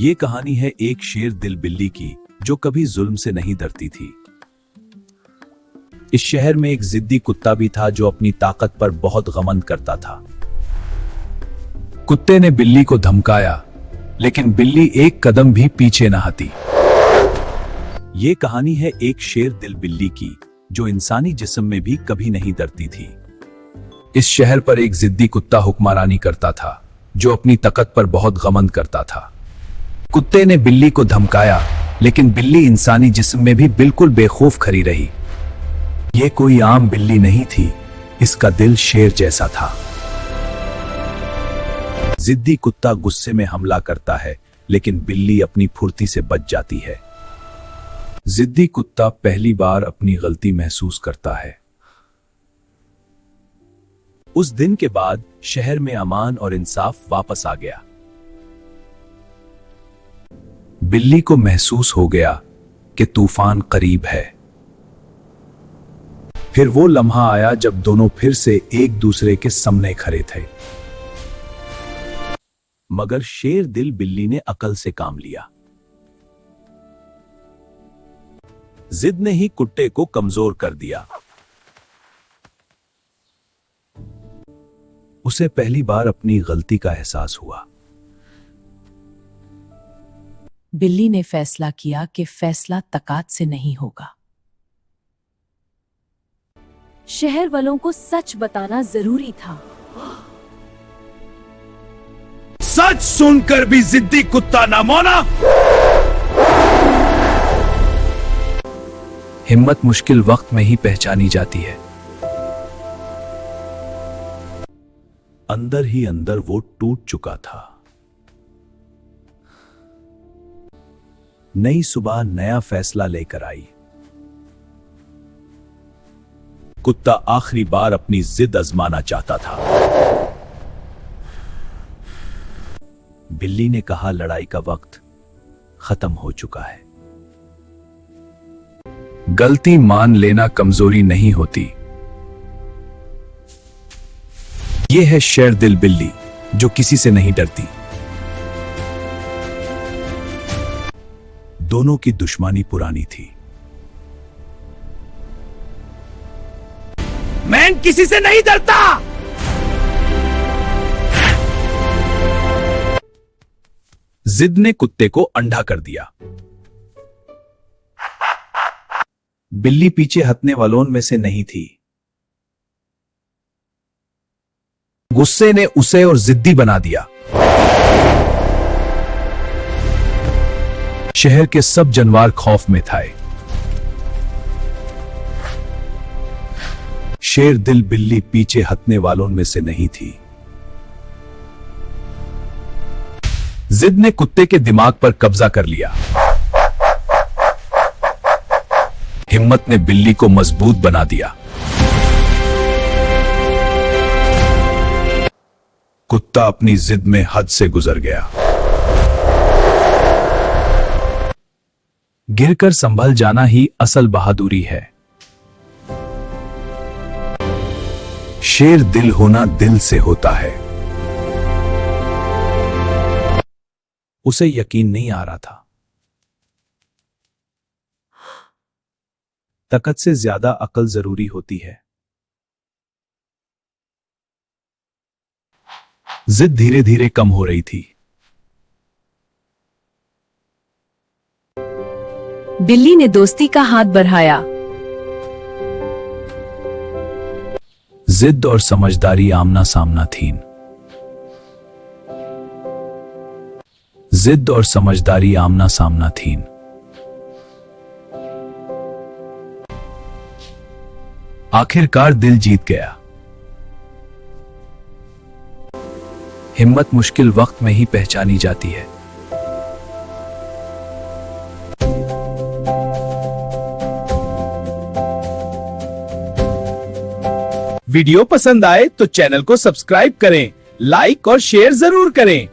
ये कहानी है एक शेर दिल बिल्ली की जो कभी जुल्म से नहीं डरती थी। इस शहर में एक जिद्दी कुत्ता भी था जो अपनी ताकत पर बहुत घमंड करता था। कुत्ते ने बिल्ली को धमकाया, लेकिन बिल्ली एक कदम भी पीछे न हटी। ये कहानी है एक शेर दिल बिल्ली की जो इंसानी जिस्म में भी कभी नहीं डरती थी। इस शहर पर एक जिद्दी कुत्ता हुक्मरानी करता था जो अपनी ताकत पर बहुत घमंड करता था। कुत्ते ने बिल्ली को धमकाया, लेकिन बिल्ली इंसानी जिस्म में भी बिल्कुल बेखौफ खड़ी रही। यह कोई आम बिल्ली नहीं थी, इसका दिल शेर जैसा था। जिद्दी कुत्ता गुस्से में हमला करता है, लेकिन बिल्ली अपनी फुर्ती से बच जाती है। जिद्दी कुत्ता पहली बार अपनी गलती महसूस करता है। उस दिन के बाद शहर में अमान और इंसाफ वापस आ गया। बिल्ली को महसूस हो गया कि तूफान करीब है। फिर वो लम्हा आया जब दोनों फिर से एक दूसरे के सामने खड़े थे। मगर शेर दिल बिल्ली ने अकल से काम लिया। जिद ने ही कुत्ते को कमजोर कर दिया। उसे पहली बार अपनी गलती का एहसास हुआ। बिल्ली ने फैसला किया कि फैसला ताकत से नहीं होगा। शहर वालों को सच बताना जरूरी था। सच सुनकर भी जिद्दी कुत्ता न मौना। हिम्मत मुश्किल वक्त में ही पहचानी जाती है। अंदर ही अंदर वो टूट चुका था। नई सुबह नया फैसला लेकर आई। कुत्ता आखिरी बार अपनी जिद आजमाना चाहता था। बिल्ली ने कहा, लड़ाई का वक्त खत्म हो चुका है। गलती मान लेना कमजोरी नहीं होती। यह है शेर दिल बिल्ली जो किसी से नहीं डरती। दोनों की दुश्मनी पुरानी थी। मैं किसी से नहीं डरता। जिद ने कुत्ते को अंधा कर दिया। बिल्ली पीछे हटने वालों में से नहीं थी। गुस्से ने उसे और जिद्दी बना दिया। शहर के सब जानवर खौफ में थे। शेर दिल बिल्ली पीछे हटने वालों में से नहीं थी। जिद ने कुत्ते के दिमाग पर कब्जा कर लिया। हिम्मत ने बिल्ली को मजबूत बना दिया। कुत्ता अपनी जिद में हद से गुजर गया। गिरकर संभल जाना ही असल बहादुरी है। शेर दिल होना दिल से होता है। उसे यकीन नहीं आ रहा था। ताकत से ज्यादा अकल जरूरी होती है। जिद धीरे धीरे कम हो रही थी। बिल्ली ने दोस्ती का हाथ बढ़ाया। जिद और समझदारी आमना सामना थीं। जिद और समझदारी आमना सामना थीं। आखिरकार दिल जीत गया। हिम्मत मुश्किल वक्त में ही पहचानी जाती है। वीडियो पसंद आए तो चैनल को सब्सक्राइब करें, लाइक और शेयर जरूर करें।